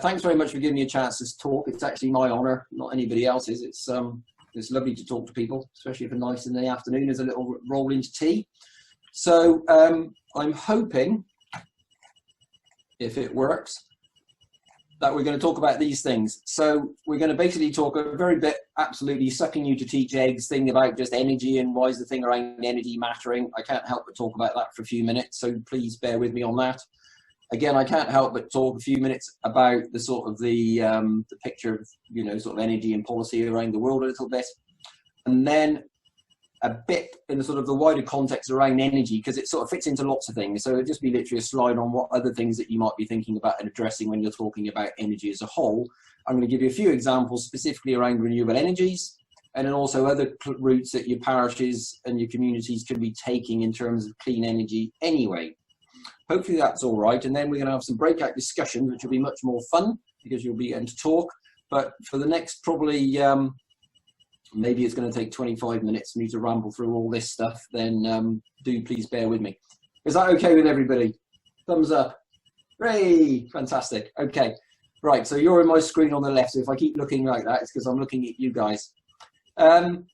Thanks very much for giving me a chance to talk. It's actually my honour, not anybody else's. It's lovely to talk to people, especially if a nice in the afternoon is a little roll into tea. So I'm hoping, if it works, that we're going to talk about these things. So we're going to basically talk a very bit, absolutely sucking you to teach eggs thing about just energy and why is the thing around energy mattering. I can't help but talk about that for a few minutes, so please bear with me on that. Again, I can't help but talk a few minutes about the sort of the picture of, you know, sort of energy and policy around the world a little bit. And then a bit in the sort of the wider context around energy, because it sort of fits into lots of things. So it'll just be literally a slide on what other things that you might be thinking about and addressing when you're talking about energy as a whole. I'm going to give you a few examples specifically around renewable energies, and then also other routes that your parishes and your communities can be taking in terms of clean energy anyway. Hopefully that's all right. And then we're going to have some breakout discussions, which will be much more fun because you'll be getting to talk. But for the next probably, maybe it's going to take 25 minutes for me to ramble through all this stuff, then do please bear with me. Is that okay with everybody? Thumbs up. Hooray! Fantastic. Okay. Right, so you're in my screen on the left, so if I keep looking like that, it's because I'm looking at you guys. Right,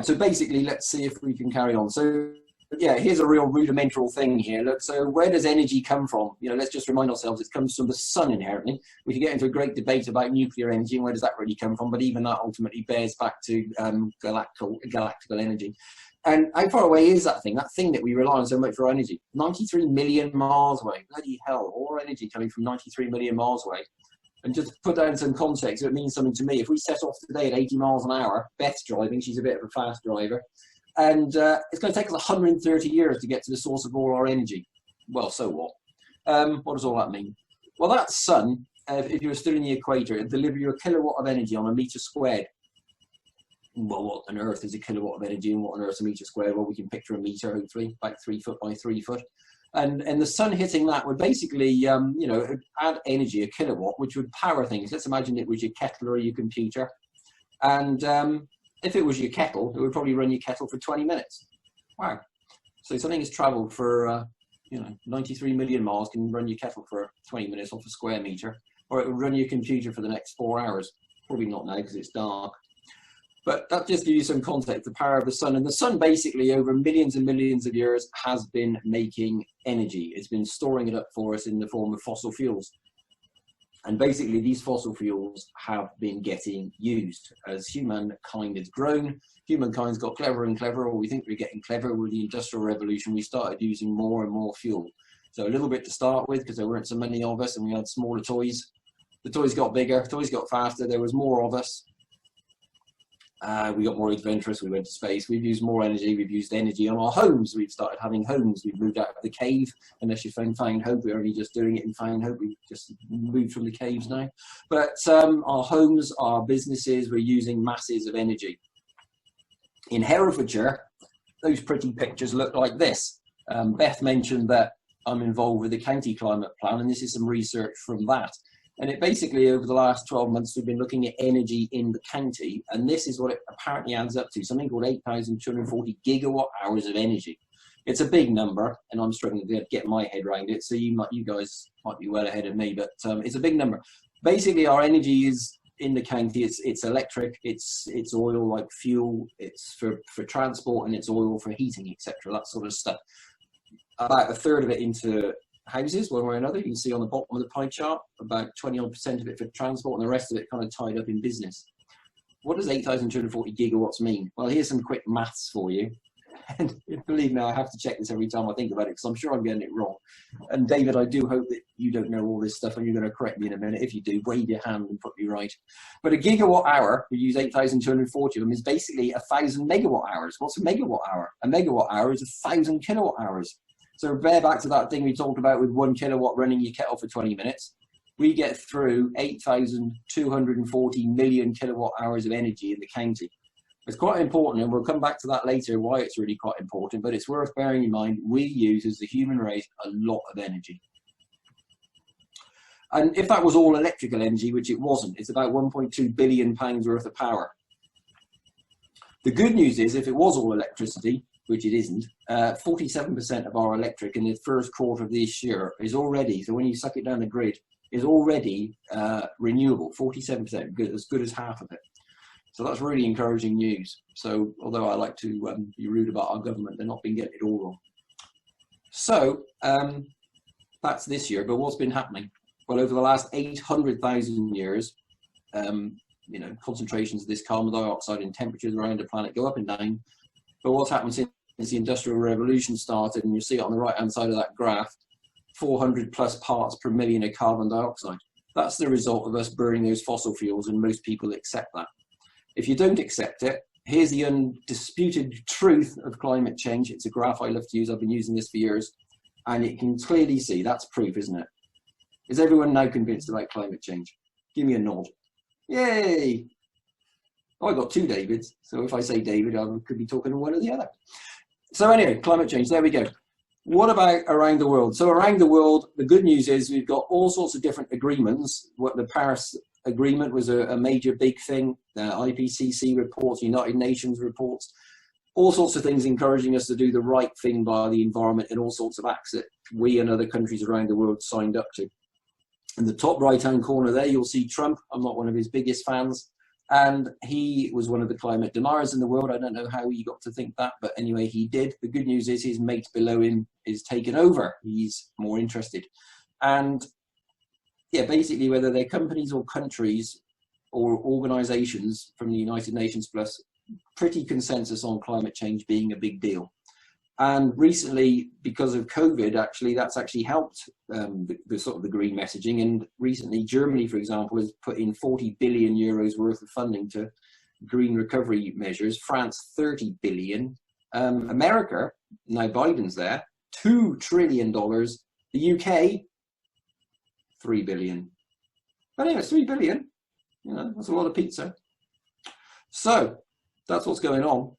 so basically, let's see if we can carry on. So, yeah, here's a real rudimental thing here. Look, so where does energy come from? You know, let's just remind ourselves it comes from the sun inherently. We can get into a great debate about nuclear energy and where does that really come from, but even that ultimately bears back to galactical energy. And how far away is that thing that we rely on so much for our energy? 93 million miles away. Bloody hell, all our energy coming from 93 million miles away. And just to put that in some context, it means something to me. If we set off today at 80 miles an hour, Beth's driving, she's a bit of a fast driver, and it's going to take us 130 years to get to the source of all our energy. Well, so what? What does all that mean? Well, that sun, if you were still in the equator, it'd deliver you a kilowatt of energy on a metre squared. Well, what on earth is a kilowatt of energy and what on earth is a metre squared? Well, we can picture a metre, hopefully, like 3 foot by 3 foot. And the sun hitting that would basically, you know, add energy, a kilowatt, which would power things. Let's imagine it was your kettle or your computer. And if it was your kettle, it would probably run your kettle for 20 minutes. Wow. So something has travelled for, you know, 93 million miles can run your kettle for 20 minutes off a square metre. Or it would run your computer for the next 4 hours. Probably not now because it's dark. But that just gives you some context, the power of the sun. And the sun basically over millions and millions of years has been making energy. It's been storing it up for us in the form of fossil fuels. And basically these fossil fuels have been getting used. As humankind has grown, humankind's got cleverer and cleverer, or we think we're getting clever. With the Industrial Revolution, we started using more and more fuel. So a little bit to start with, because there weren't so many of us and we had smaller toys. The toys got bigger, toys got faster, there was more of us. We got more adventurous, we went to space, we've used more energy, we've used energy on our homes, we've started having homes, we've moved out of the cave, unless you found Fownhope, we're only just doing it in Fownhope, we've just moved from the caves now. But our homes, our businesses, we're using masses of energy. In Herefordshire, those pretty pictures look like this. Beth mentioned that I'm involved with the county climate plan, and this is some research from that. And it basically, over the last 12 months, we've been looking at energy in the county, and this is what it apparently adds up to, something called 8,240 gigawatt hours of energy. It's a big number, and I'm struggling to get my head around it, so you guys might be well ahead of me, but it's a big number. Basically, our energy is in the county, it's electric, it's oil like fuel, it's for transport, and it's oil for heating, etc., that sort of stuff. About a third of it into houses, one way or another. You can see on the bottom of the pie chart, about 20% of it for transport and the rest of it kind of tied up in business. What does 8,240 gigawatts mean? Well, here's some quick maths for you. And believe me, I have to check this every time I think about it because I'm sure I'm getting it wrong. And David, I do hope that you don't know all this stuff and you're going to correct me in a minute. If you do, wave your hand and put me right. But a gigawatt hour, we use 8,240 of them, is basically 1,000 megawatt hours. What's a megawatt hour? A megawatt hour is 1,000 kilowatt hours. So bear back to that thing we talked about with 1 kilowatt running your kettle for 20 minutes. We get through 8,240 million kilowatt hours of energy in the county. It's quite important, and we'll come back to that later, why it's really quite important, but it's worth bearing in mind, we use, as the human race, a lot of energy. And if that was all electrical energy, which it wasn't, it's about 1.2 billion pounds worth of power. The good news is, if it was all electricity, which it isn't, 47% of our electric in the first quarter of this year is already, so when you suck it down the grid, is already renewable, 47%, as good as half of it. So that's really encouraging news. So although I like to be rude about our government, they're not been getting it all wrong. So that's this year, but what's been happening? Well, over the last 800,000 years, you know, concentrations of this carbon dioxide and temperatures around the planet go up and down. But what's happened since the Industrial Revolution started, and you'll see it on the right-hand side of that graph, 400 plus parts per million of carbon dioxide. That's the result of us burning those fossil fuels, and most people accept that. If you don't accept it, here's the undisputed truth of climate change. It's a graph I love to use. I've been using this for years, and you can clearly see that's proof, isn't it? Is everyone now convinced about climate change? Give me a nod. Yay! Oh, I got two Davids, so if I say David, I could be talking to one or the other. So anyway, climate change, there we go. What about around the world? So around the world, the good news is we've got all sorts of different agreements. What the Paris Agreement was a major big thing. IPCC reports, United Nations reports, all sorts of things encouraging us to do the right thing by the environment and all sorts of acts that we and other countries around the world signed up to. In the top right-hand corner there, you'll see Trump. I'm not one of his biggest fans. And he was one of the climate deniers in the world. I don't know how he got to think that, but anyway, he did. The good news is his mate below him is taken over. He's more interested. And yeah, basically, whether they're companies or countries or organizations from the United Nations plus, pretty consensus on climate change being a big deal. And recently, because of COVID, actually, that's actually helped the sort of the green messaging. And recently, Germany, for example, has put in 40 billion euros worth of funding to green recovery measures. France, 30 billion. America, now Biden's there, $2 trillion. The UK, 3 billion. But anyway, it's 3 billion. You know, that's a lot of pizza. So that's what's going on.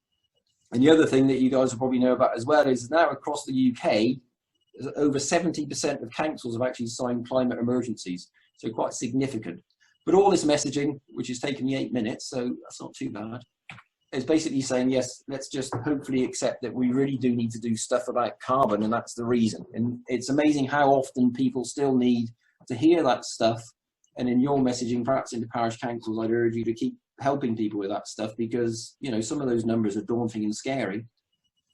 And the other thing that you guys will probably know about as well is now across the UK, over 70% of councils have actually signed climate emergencies. So quite significant. But all this messaging, which has taken me 8 minutes, so that's not too bad, is basically saying, yes, let's just hopefully accept that we really do need to do stuff about carbon, and that's the reason. And it's amazing how often people still need to hear that stuff. And in your messaging, perhaps in the parish councils, I'd urge you to keep helping people with that stuff, because you know some of those numbers are daunting and scary,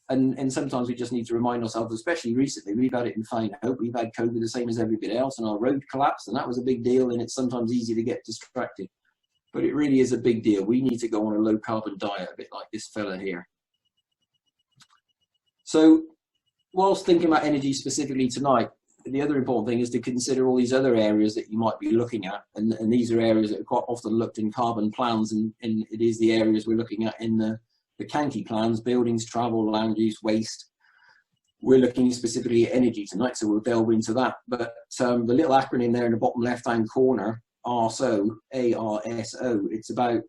and sometimes we just need to remind ourselves, especially recently, we've had it in Fownhope, we've had COVID the same as everybody else, and our road collapsed, and that was a big deal, and it's sometimes easy to get distracted, but it really is a big deal. We need to go on a low carbon diet, a bit like this fella here. So whilst thinking about energy specifically tonight, the other important thing is to consider all these other areas that you might be looking at, and these are areas that are quite often looked in carbon plans, and it is the areas we're looking at in the county plans: buildings, travel, land use, waste. We're looking specifically at energy tonight, so we'll delve into that. But the little acronym there in the bottom left-hand corner, ARSO, ARSO, it's about,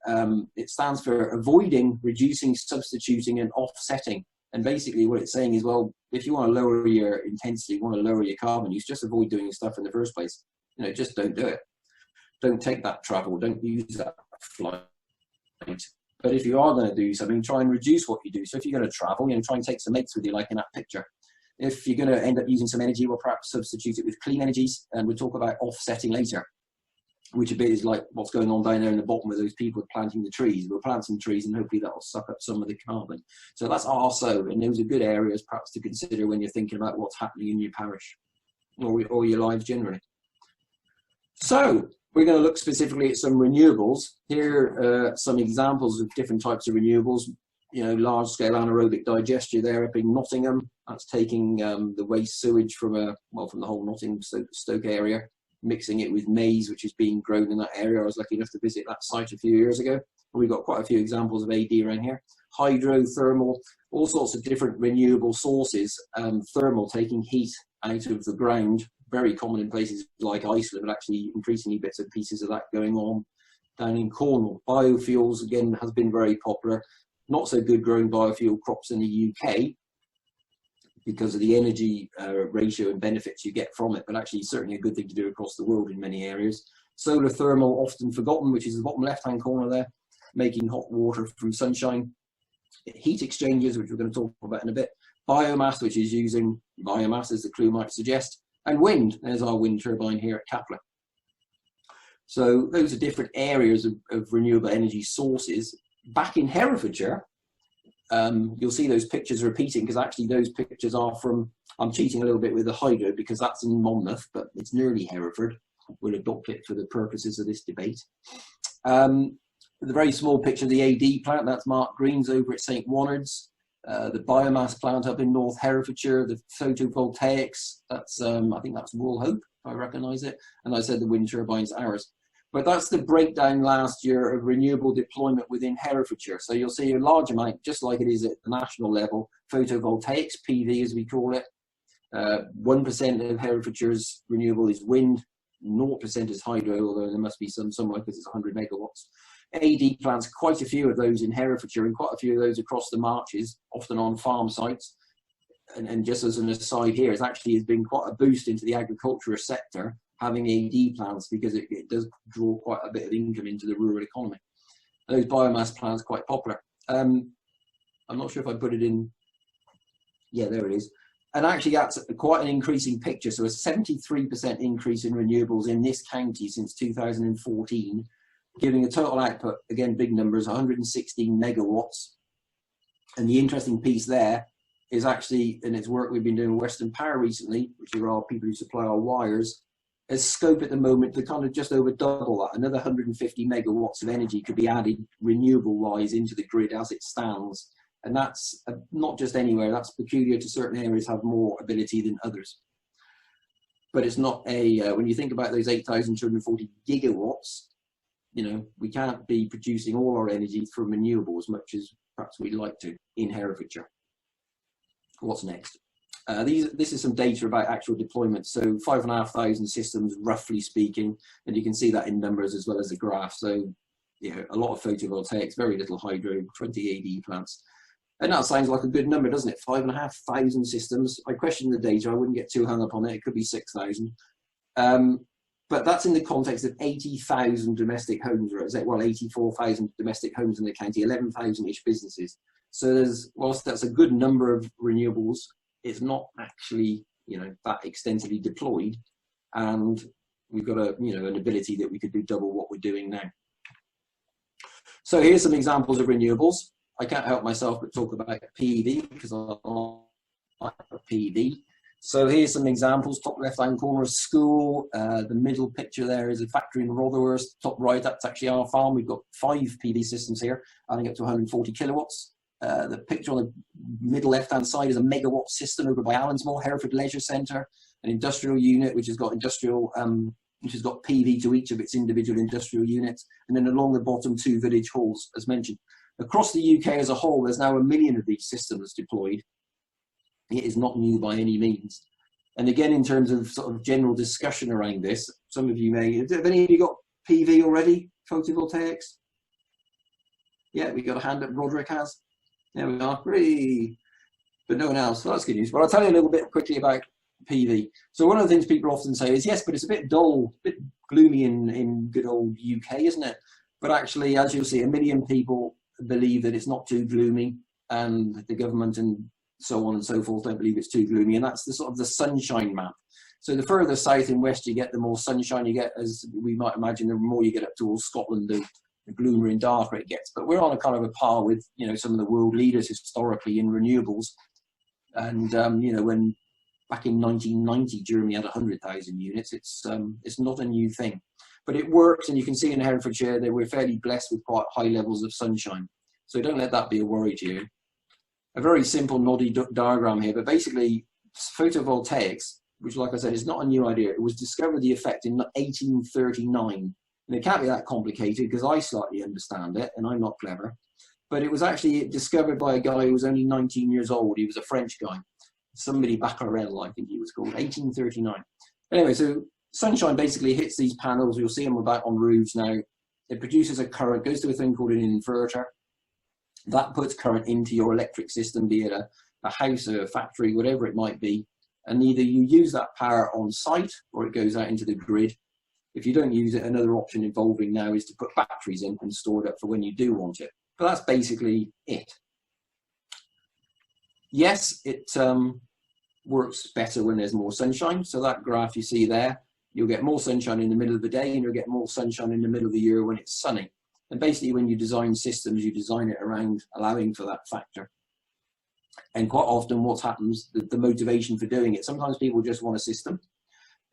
it stands for avoiding, reducing, substituting, and offsetting. And basically what it's saying is, well, if you want to lower your intensity, you want to lower your carbon use, just avoid doing stuff in the first place. You know, just don't do it. Don't take that travel. Don't use that flight. But if you are going to do something, try and reduce what you do. So if you're going to travel, you know, try and take some mates with you, like in that picture. If you're going to end up using some energy, well, perhaps substitute it with clean energies. And we'll talk about offsetting later, which a bit is like what's going on down there in the bottom with those people planting the trees. We'll plant some trees and hopefully that will suck up some of the carbon. So that's ARSO, and those are good areas perhaps to consider when you're thinking about what's happening in your parish or your lives generally. So we're going to look specifically at some renewables. Here are some examples of different types of renewables. You know, large-scale anaerobic digester there up in Nottingham. That's taking the waste sewage from from the whole Nottingham Stoke area, mixing it with maize, which is being grown in that area. I was lucky enough to visit that site a few years ago. We've got quite a few examples of AD around here. Hydrothermal, all sorts of different renewable sources. Thermal, taking heat out of the ground, very common in places like Iceland, but actually increasingly bits and pieces of that going on down in Cornwall. Biofuels, again, has been very popular. Not so good growing biofuel crops in the UK because of the energy ratio and benefits you get from it, but actually certainly a good thing to do across the world in many areas. Solar thermal, often forgotten, which is the bottom left-hand corner there, making hot water from sunshine. Heat exchangers, which we're going to talk about in a bit. Biomass, which is using biomass, as the clue might suggest. And wind, there's our wind turbine here at Caplor. So those are different areas of renewable energy sources. Back in Herefordshire, you'll see those pictures repeating, because actually those pictures are from, I'm cheating a little bit with the hydro because that's in Monmouth, but it's nearly Hereford. We'll adopt it for the purposes of this debate. The very small picture of the AD plant, that's Mark Green's over at St. Wonards. The biomass plant up in North Herefordshire, the photovoltaics, that's, I think that's Woolhope, if I recognise it. And I said the wind turbines, ours. But that's the breakdown last year of renewable deployment within Herefordshire. So you'll see a large amount, just like it is at the national level, photovoltaics, PV as we call it. 1% of Herefordshire's renewable is wind, 0% is hydro, although there must be some somewhere because it's 100 megawatts. AD plants, quite a few of those in Herefordshire and quite a few of those across the marches, often on farm sites. And just as an aside here, it actually has been quite a boost into the agriculture sector, having AD plants, because it does draw quite a bit of income into the rural economy. Those biomass plants quite popular. I'm not sure if I put it in. Yeah, there it is. And actually that's quite an increasing picture. So a 73% increase in renewables in this county since 2014, giving a total output, again, big numbers, 116 megawatts. And the interesting piece there is actually, and it's work we've been doing with Western Power recently, which are our people who supply our wires, as scope at the moment to kind of just over double that. Another 150 megawatts of energy could be added renewable-wise into the grid as it stands. And that's not just anywhere, that's peculiar to certain areas have more ability than others. But it's not a, when you think about those 8,240 gigawatts, you know, we can't be producing all our energy from renewable as much as perhaps we'd like to in Herefordshire. What's next? This is some data about actual deployment. So 5,500 systems, roughly speaking, and you can see that in numbers as well as the graph. So, you know, a lot of photovoltaics, very little hydro, 20 AD plants. And that sounds like a good number, doesn't it? 5,500 systems. I question the data. I wouldn't get too hung up on it. It could be 6,000. But that's in the context of 80,000 domestic homes, well, 84,000 domestic homes in the county, 11,000-ish businesses. So there's, whilst that's a good number of renewables, it's not actually, you know, that extensively deployed. And we've got a, you know, an ability that we could do double what we're doing now. So here's some examples of renewables. I can't help myself but talk about PV because I like PV. So here's some examples. Top left-hand corner, a school. The middle picture there is a factory in Rotherhurst. Top right, that's actually our farm. We've got 5 PV systems here, adding up to 140 kilowatts. The picture on the middle left-hand side is a megawatt system over by Allensmore, Hereford Leisure Centre, an industrial unit which has got PV to each of its individual industrial units, and then along the bottom 2 village halls, as mentioned. Across the UK as a whole, there's now 1 million of these systems deployed. It is not new by any means. And again, in terms of sort of general discussion around this, some of you may, have any of you got PV already? Photovoltaics? Yeah, we got a hand up, Roderick has. There we are, but no one else. Well, that's good news. But I'll tell you a little bit quickly about PV. So one of the things people often say is, yes, but it's a bit dull, a bit gloomy in good old UK, isn't it? But actually, as you'll see, 1 million people believe that it's not too gloomy, and the government and so on and so forth don't believe it's too gloomy, and that's the sort of the sunshine map. So the further south and west you get, the more sunshine you get, as we might imagine. The more you get up towards Scotland, the gloomier and darker it gets. But we're on a kind of a par with, you know, some of the world leaders historically in renewables. And you know, when back in 1990 Germany had 100,000 units, it's not a new thing, but it works. And you can see in Herefordshire that we're fairly blessed with quite high levels of sunshine. So don't let that be a worry to you. A very simple noddy diagram here, but basically photovoltaics, which, like I said, is not a new idea. It was discovered the effect in 1839. And it can't be that complicated because I slightly understand it and I'm not clever. But it was actually discovered by a guy who was only 19 years old. He was a French guy. Somebody Becquerel, I think he was called, 1839. Anyway, so sunshine basically hits these panels. You'll see them about on roofs now. It produces a current, goes to a thing called an inverter. That puts current into your electric system, be it a house, a factory, whatever it might be. And either you use that power on site or it goes out into the grid. If you don't use it, another option involving now is to put batteries in and store it up for when you do want it. But that's basically it. Yes, it works better when there's more sunshine. So that graph you see there, you'll get more sunshine in the middle of the day, and you'll get more sunshine in the middle of the year when it's sunny. And basically, when you design systems, you design it around allowing for that factor. And quite often what happens, the motivation for doing it, sometimes people just want a system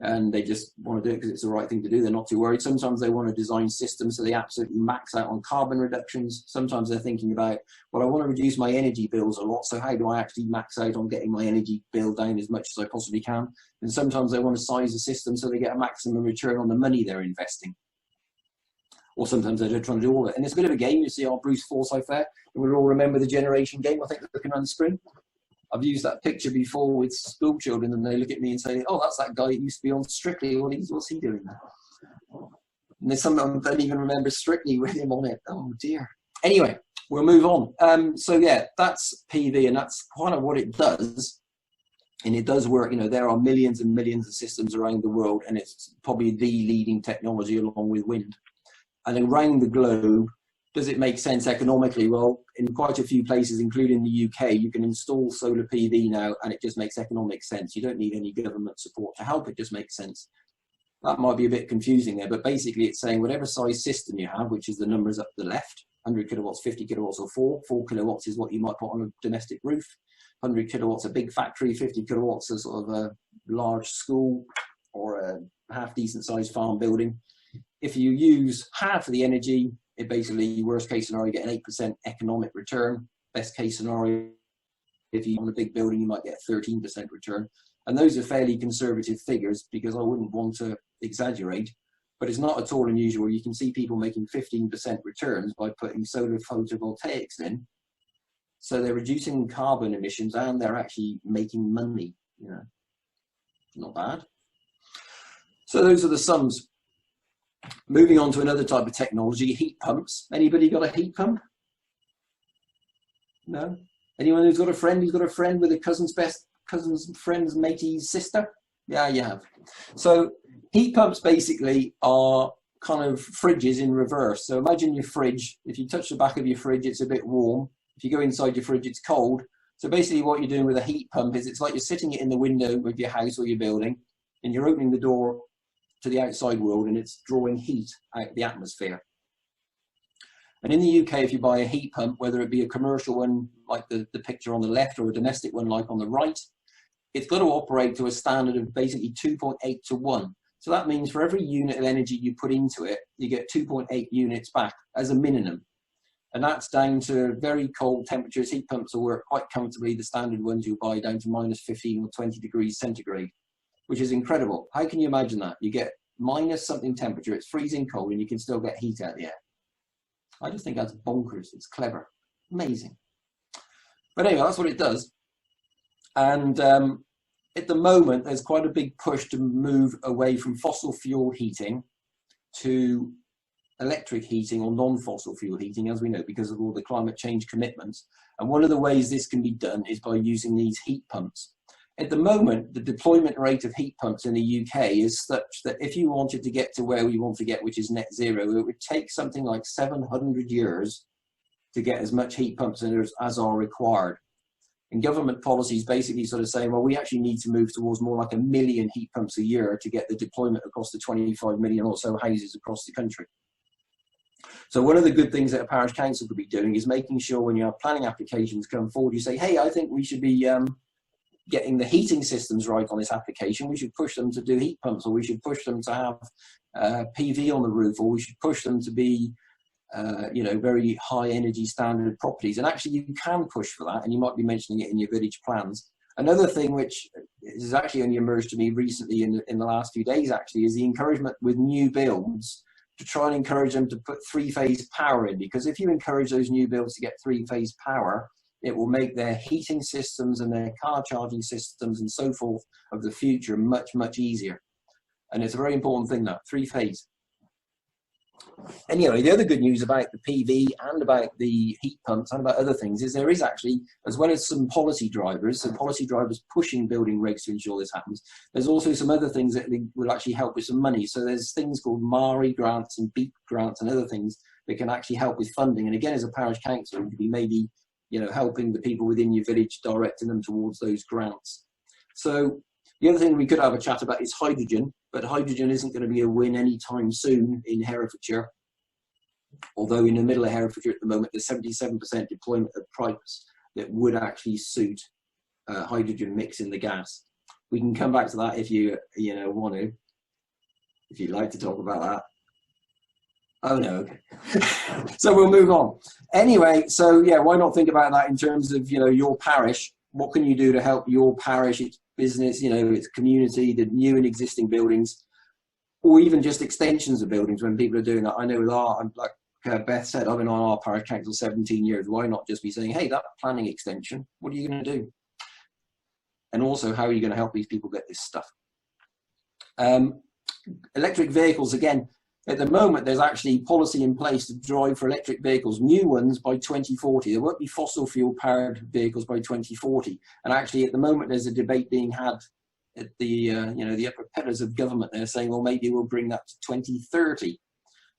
and they just want to do it because it's the right thing to do. They're not too worried. Sometimes they want to design systems so they absolutely max out on carbon reductions. Sometimes they're thinking about, well, I want to reduce my energy bills a lot, so how do I actually max out on getting my energy bill down as much as I possibly can? And sometimes they want to size the system so they get a maximum return on the money they're investing. Or sometimes they're trying to do all of it. And it's a bit of a game. You see our Bruce Forsyth there. And we all remember the generation game, I think, looking on the screen. I've used that picture before with school children, and they look at me and say, oh, that's that guy who used to be on Strictly. What's he doing now? And there's some of them don't even remember Strictly with him on it. Oh, dear. Anyway, we'll move on. So, yeah, that's PV, and that's kind of what it does. And it does work. You know, there are millions and millions of systems around the world, and it's probably the leading technology along with wind. And around the globe, does it make sense economically? Well, in quite a few places, including the UK, you can install solar PV now, and it just makes economic sense. You don't need any government support to help. It just makes sense. That might be a bit confusing there, but basically it's saying whatever size system you have, which is the numbers up the left, 100 kilowatts, 50 kilowatts, or 4 kilowatts is what you might put on a domestic roof. 100 kilowatts, a big factory, 50 kilowatts, a sort of a large school or a half decent sized farm building. If you use half of the energy, it basically, worst case scenario, you get an 8% economic return. Best case scenario, if you own a big building, you might get 13% return. And those are fairly conservative figures because I wouldn't want to exaggerate, but it's not at all unusual. You can see people making 15% returns by putting solar photovoltaics in. So they're reducing carbon emissions and they're actually making money, you know, not bad. So those are the sums. Moving on to another type of technology, heat pumps. Anybody got a heat pump? No? Anyone who's got a friend with a cousin's friend's mate's sister? Yeah, you have. So heat pumps basically are kind of fridges in reverse. So imagine your fridge. If you touch the back of your fridge, it's a bit warm. If you go inside your fridge, it's cold. So basically what you're doing with a heat pump is it's like you're sitting it in the window of your house or your building, and you're opening the door to the outside world, and it's drawing heat out of the atmosphere. And in the UK, if you buy a heat pump, whether it be a commercial one like the picture on the left or a domestic one like on the right, it's got to operate to a standard of basically 2.8 to 1. So that means for every unit of energy you put into it, you get 2.8 units back as a minimum. And that's down to very cold temperatures. Heat pumps will work quite comfortably, the standard ones you'll buy, down to minus 15 or 20 degrees centigrade, which is incredible. How can you imagine that? You get minus something temperature, it's freezing cold, and you can still get heat out of the air. I just think that's bonkers. It's clever. Amazing. But anyway, that's what it does. And at the moment, there's quite a big push to move away from fossil fuel heating to electric heating or non-fossil fuel heating, as we know, because of all the climate change commitments. And one of the ways this can be done is by using these heat pumps. At the moment, the deployment rate of heat pumps in the UK is such that if you wanted to get to where we want to get, which is net zero, it would take something like 700 years to get as much heat pumps as are required. And government policies basically sort of saying, well, we actually need to move towards more like 1 million heat pumps a year to get the deployment across the 25 million or so houses across the country. So one of the good things that a parish council could be doing is making sure when your planning applications come forward, you say, hey, I think we should be getting the heating systems right on this application. We should push them to do heat pumps, or we should push them to have PV on the roof, or we should push them to be you know, very high energy standard properties. And actually you can push for that, and you might be mentioning it in your village plans. Another thing which has actually only emerged to me recently in the last few days actually is the encouragement with new builds to try and encourage them to put 3-phase power in, because if you encourage those new builds to get 3-phase power, it will make their heating systems and their car charging systems and so forth of the future much, much easier. And it's a very important thing, that 3-phase. Anyway, the other good news about the PV and about the heat pumps and about other things is there is actually, as well as some policy drivers, so policy drivers pushing building regs to ensure this happens, there's also some other things that will actually help with some money. So there's things called MARI grants and BEEP grants and other things that can actually help with funding. And again, as a parish councillor, you could be maybe, you know, helping the people within your village, directing them towards those grants. So the other thing we could have a chat about is hydrogen. but hydrogen isn't going to be a win anytime soon in Herefordshire. Although in the middle of Herefordshire at the moment, there's 77% deployment of pipes that would actually suit hydrogen mix in the gas. We can come back to that if you want to, if you'd like to talk about that. Oh no, okay. So we'll move on. Anyway, so yeah, why not think about that in terms of, your parish? What can you do to help your parish, its business, its community, the new and existing buildings, or even just extensions of buildings when people are doing that? I know with like Beth said, I've been on our parish council 17 years. Why not just be saying, hey, that planning extension, what are you going to do? And also, how are you going to help these people get this stuff? Electric vehicles, again, at the moment, there's actually policy in place to drive for electric vehicles, new ones, by 2040. There won't be fossil fuel powered vehicles by 2040. And actually, at the moment, there's a debate being had at the, the upper pillars of government. They're saying, well, maybe we'll bring that to 2030.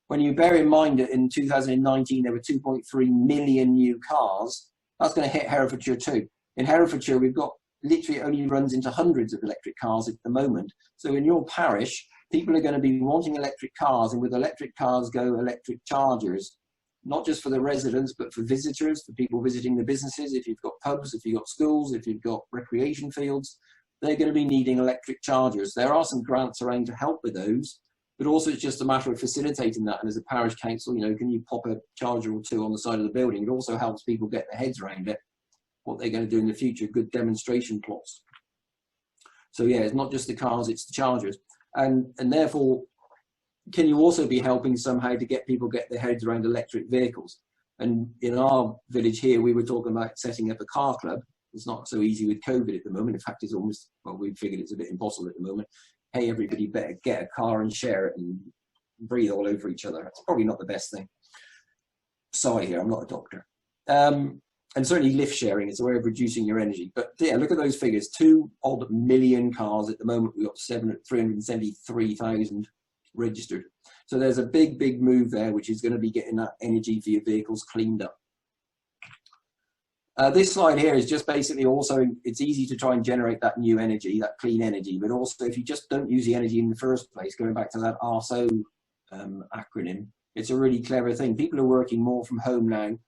When you bear in mind that in 2019, there were 2.3 million new cars, that's going to hit Herefordshire too. In Herefordshire, we've got literally, it only runs into hundreds of electric cars at the moment. So in your parish, people are going to be wanting electric cars, and with electric cars go electric chargers, not just for the residents, but for visitors, for people visiting the businesses. If you've got pubs, if you've got schools, if you've got recreation fields, they're going to be needing electric chargers. There are some grants around to help with those, but also it's just a matter of facilitating that. And as a parish council, can you pop a charger or two on the side of the building? It also helps people get their heads around it, what they're going to do in the future, good demonstration plots. So yeah, it's not just the cars, it's the chargers. And therefore, can you also be helping somehow to get people get their heads around electric vehicles? And in our village here, we were talking about setting up a car club. It's not so easy with COVID at the moment. In fact, it's almost, well, we figured it's a bit impossible at the moment. Hey, everybody better get a car and share it and breathe all over each other. It's probably not the best thing. Sorry here, I'm not a doctor. And certainly lift sharing is a way of reducing your energy. But yeah, look at those figures, 2 odd million cars at the moment. We've got 373,000 registered. So there's a big, big move there, which is going to be getting that energy for your vehicles cleaned up. This slide here is just basically also, it's easy to try and generate that new energy, that clean energy, but also if you just don't use the energy in the first place, going back to that RSO acronym, it's a really clever thing. People are working more from home now.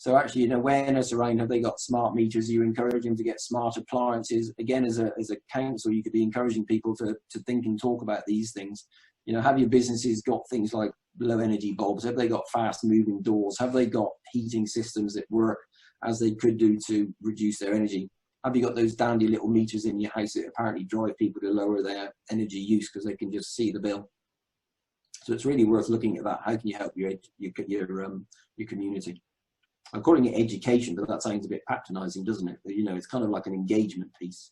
So actually an awareness around, have they got smart meters? You encourage them to get smart appliances. Again, as a council, you could be encouraging people to think and talk about these things. Have your businesses got things like low energy bulbs? Have they got fast moving doors? Have they got heating systems that work as they could do to reduce their energy? Have you got those dandy little meters in your house that apparently drive people to lower their energy use because they can just see the bill? So it's really worth looking at that. How can you help your community? I'm calling it education, but that sounds a bit patronizing, doesn't it? But, it's kind of like an engagement piece.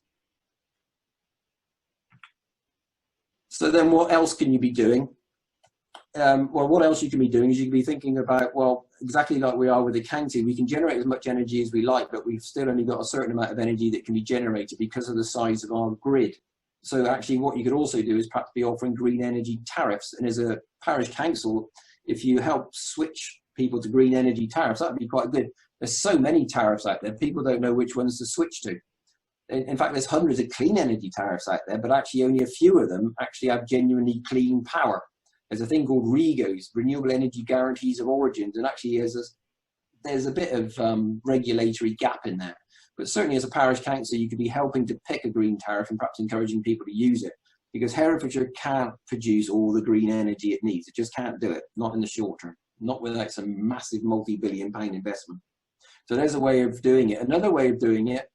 So then what else can you be doing? Well, what else you can be doing is you can be thinking about, well, exactly like we are with the county, we can generate as much energy as we like, but we've still only got a certain amount of energy that can be generated because of the size of our grid. So actually what you could also do is perhaps be offering green energy tariffs. And as a parish council, if you help switch people to green energy tariffs, that would be quite good. There's so many tariffs out there, people don't know which ones to switch to. In fact, there's hundreds of clean energy tariffs out there, but actually only a few of them actually have genuinely clean power. There's a thing called REGOs, Renewable Energy Guarantees of Origins, and actually there's a bit of regulatory gap in there. But certainly as a parish council, you could be helping to pick a green tariff and perhaps encouraging people to use it, because Herefordshire can't produce all the green energy it needs. It just can't do it, not in the short term, not without some massive multi-billion-pound investment. So there's a way of doing it. Another way of doing it,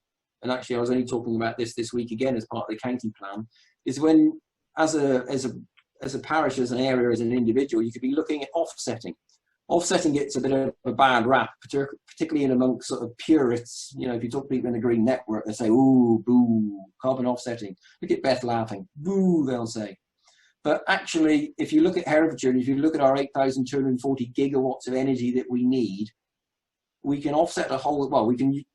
and actually I was only talking about this week again as part of the county plan, is when as a parish, as an area, as an individual, you could be looking at offsetting. Offsetting gets a bit of a bad rap, particularly in amongst sort of purists. If you talk to people in the Green Network, they say, ooh, boo, carbon offsetting. Look at Beth laughing. Boo, they'll say. But actually, if you look at Herefordshire, and if you look at our 8,240 gigawatts of energy that we need, we can offset a whole, well,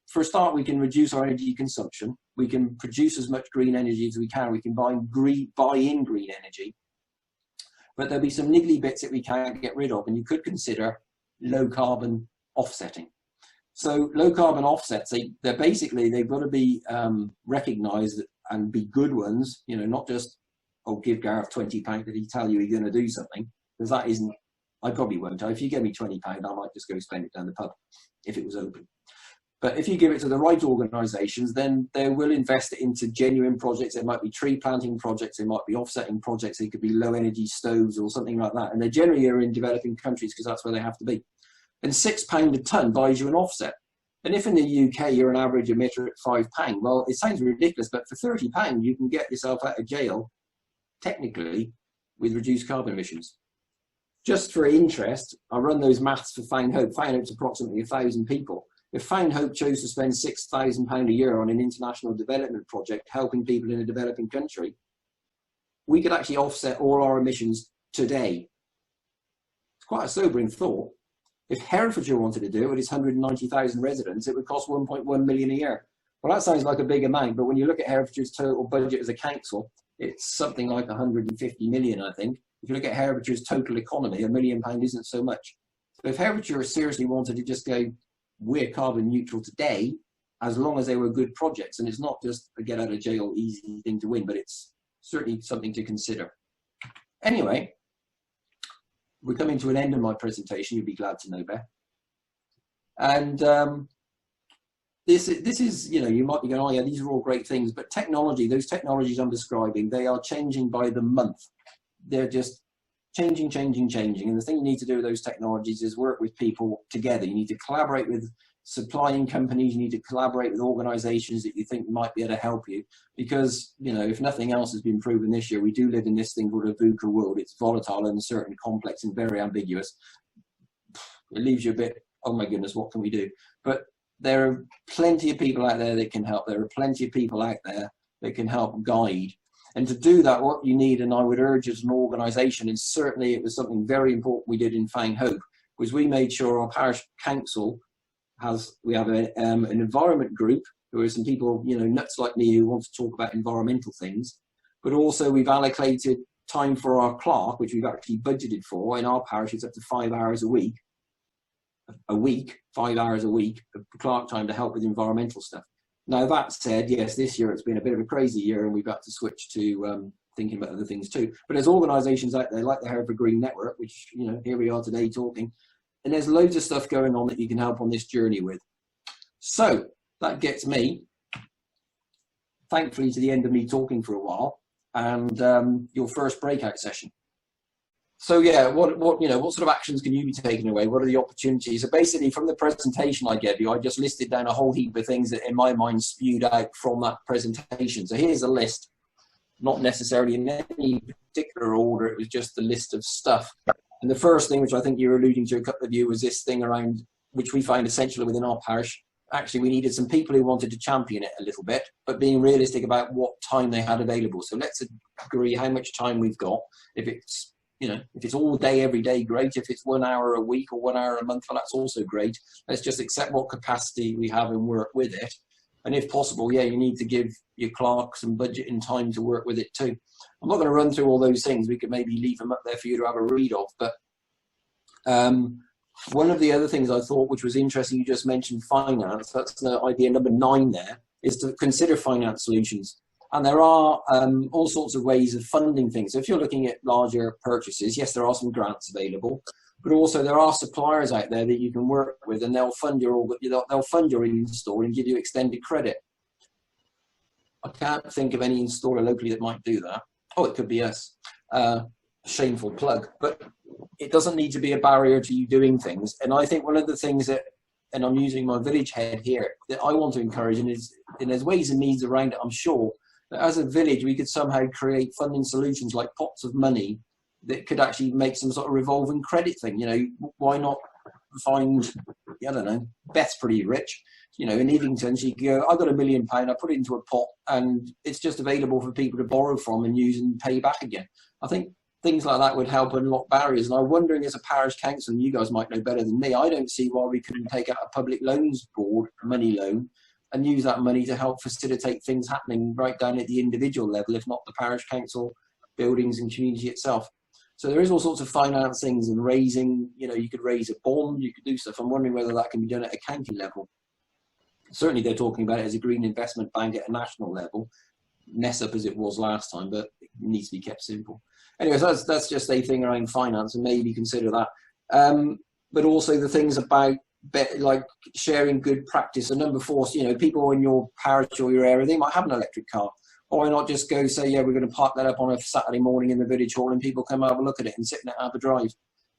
for a start, we can reduce our energy consumption. We can produce as much green energy as we can. We can buy in green energy. But there'll be some niggly bits that we can't get rid of, and you could consider low carbon offsetting. So low carbon offsets, they're basically, they've got to be recognised and be good ones, not just oh, give Gareth £20 if he tell you he's going to do something, because that isn't, I probably won't. If you give me £20, I might just go spend it down the pub if it was open. But if you give it to the right organisations, then they will invest it into genuine projects. There might be tree planting projects, there might be offsetting projects, they could be low energy stoves or something like that. And they generally are in developing countries because that's where they have to be. And £6 a tonne buys you an offset. And if in the UK you're an average emitter at £5, well, it sounds ridiculous, but for £30 you can get yourself out of jail, technically, with reduced carbon emissions. Just for interest, I run those maths for Fownhope. Fownhope's approximately 1,000 people. If Fownhope chose to spend £6,000 a year on an international development project helping people in a developing country, we could actually offset all our emissions today. It's quite a sobering thought. If Herefordshire wanted to do it with its 190,000 residents, it would cost 1.1 million a year. Well, that sounds like a big amount, but when you look at Herefordshire's total budget as a council, it's something like 150 million, I think. If you look at Herefordshire's total economy, £1 million isn't so much. So if Herefordshire seriously wanted to just go, we're carbon neutral today, as long as they were good projects, and it's not just a get out of jail easy thing to win, but it's certainly something to consider. Anyway, we're coming to an end of my presentation, you'll be glad to know, Beth. And this is, you know, you might be going, oh yeah, these are all great things, but technology, those technologies I'm describing, they are changing by the month. They're just changing. And the thing you need to do with those technologies is work with people together. You need to collaborate with supplying companies. You need to collaborate with organizations that you think might be able to help you. Because, you know, if nothing else has been proven this year, we do live in this thing called a VUCA world. It's volatile, uncertain, complex, and very ambiguous. It leaves you a bit, oh my goodness, what can we do? But there are plenty of people out there that can help. There are plenty of people out there that can help guide. And to do that, what you need, and I would urge as an organisation, and certainly it was something very important we did in Fownhope, was we made sure our parish council we have an environment group, who are some people, you know, nuts like me who want to talk about environmental things, but also we've allocated time for our clerk, which we've actually budgeted for in our parish. It's up to 5 hours a week, 5 hours a week of clerk time to help with environmental stuff. Now, that said, yes, this year it's been a bit of a crazy year and we've had to switch to thinking about other things too. But there's organisations out there like the Hereford Green Network, which, you know, here we are today talking, and there's loads of stuff going on that you can help on this journey with. So that gets me, thankfully, to the end of me talking for a while, and your first breakout session. So yeah, what sort of actions can you be taking away? What are the opportunities? So basically, from the presentation I gave you, I just listed down a whole heap of things that in my mind spewed out from that presentation. So here's a list, not necessarily in any particular order, it was just a list of stuff. And the first thing, which I think you were alluding to, a couple of you, was this thing around, which we find essential within our parish. Actually, we needed some people who wanted to champion it a little bit, but being realistic about what time they had available. So let's agree how much time we've got. If it's, you know, if it's all day, every day, great. If it's 1 hour a week or 1 hour a month, well, that's also great. Let's just accept what capacity we have and work with it. And if possible, yeah, you need to give your clerk some budget and time to work with it too. I'm not going to run through all those things. We could maybe leave them up there for you to have a read of. But one of the other things I thought, which was interesting, you just mentioned finance. That's idea number 9 there, is to consider finance solutions. And there are all sorts of ways of funding things. So if you're looking at larger purchases, yes, there are some grants available, but also there are suppliers out there that you can work with, and they'll fund your install and give you extended credit. I can't think of any installer locally that might do that. Oh, it could be us. Shameful plug, but it doesn't need to be a barrier to you doing things. And I think one of the things that, and I'm using my village head here, that I want to encourage, and there's ways and means around it, I'm sure, that as a village we could somehow create funding solutions like pots of money that could actually make some sort of revolving credit thing. You know, why not find, I don't know, Beth's pretty rich, you know, in Evington, she could go, I've got £1 million, I put it into a pot and it's just available for people to borrow from and use and pay back again. I think things like that would help unlock barriers. And I'm wondering, as a parish council, and you guys might know better than me, I don't see why we couldn't take out a public loans board, money loan, and use that money to help facilitate things happening right down at the individual level, if not the parish council, buildings and community itself. So there is all sorts of finance things and raising, you know, you could raise a bond, you could do stuff. I'm wondering whether that can be done at a county level. Certainly they're talking about it as a green investment bank at a national level. mess up as it was last time, but it needs to be kept simple. Anyway, so that's just a thing around finance, and maybe consider that. But also the things about like sharing good practice. And number 4, you know, people in your parish or your area, they might have an electric car. Or why not just go say, yeah, we're going to park that up on a Saturday morning in the village hall, and people come have a look at it and sit in it, have a drive.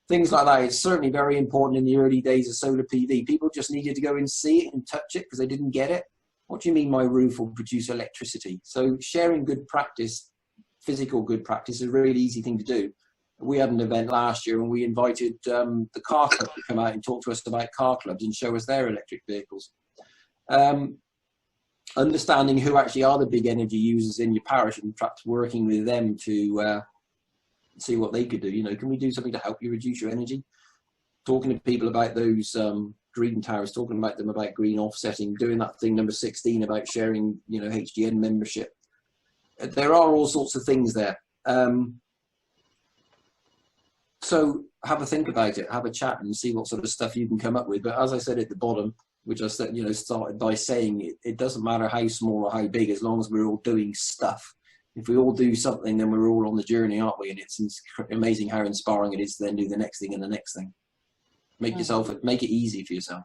Things like that. It's certainly very important in the early days of solar PV. People just needed to go and see it and touch it because they didn't get it. What do you mean my roof will produce electricity? So sharing good practice, physical good practice, is a really easy thing to do. We had an event last year and we invited the car club to come out and talk to us about car clubs and show us their electric vehicles. Understanding who actually are the big energy users in your parish and perhaps working with them to see what they could do. You know, can we do something to help you reduce your energy? Talking to people about those green towers, talking about them about green offsetting, doing that thing number 16 about sharing, you know, HGN membership. There are all sorts of things there. So have a think about it, have a chat and see what sort of stuff you can come up with. But as I said at the bottom, which I said, you know, started by saying it doesn't matter how small or how big, as long as we're all doing stuff. If we all do something, then we're all on the journey, aren't we? And it's amazing how inspiring it is to then do the next thing and the next thing. Make it easy for yourself.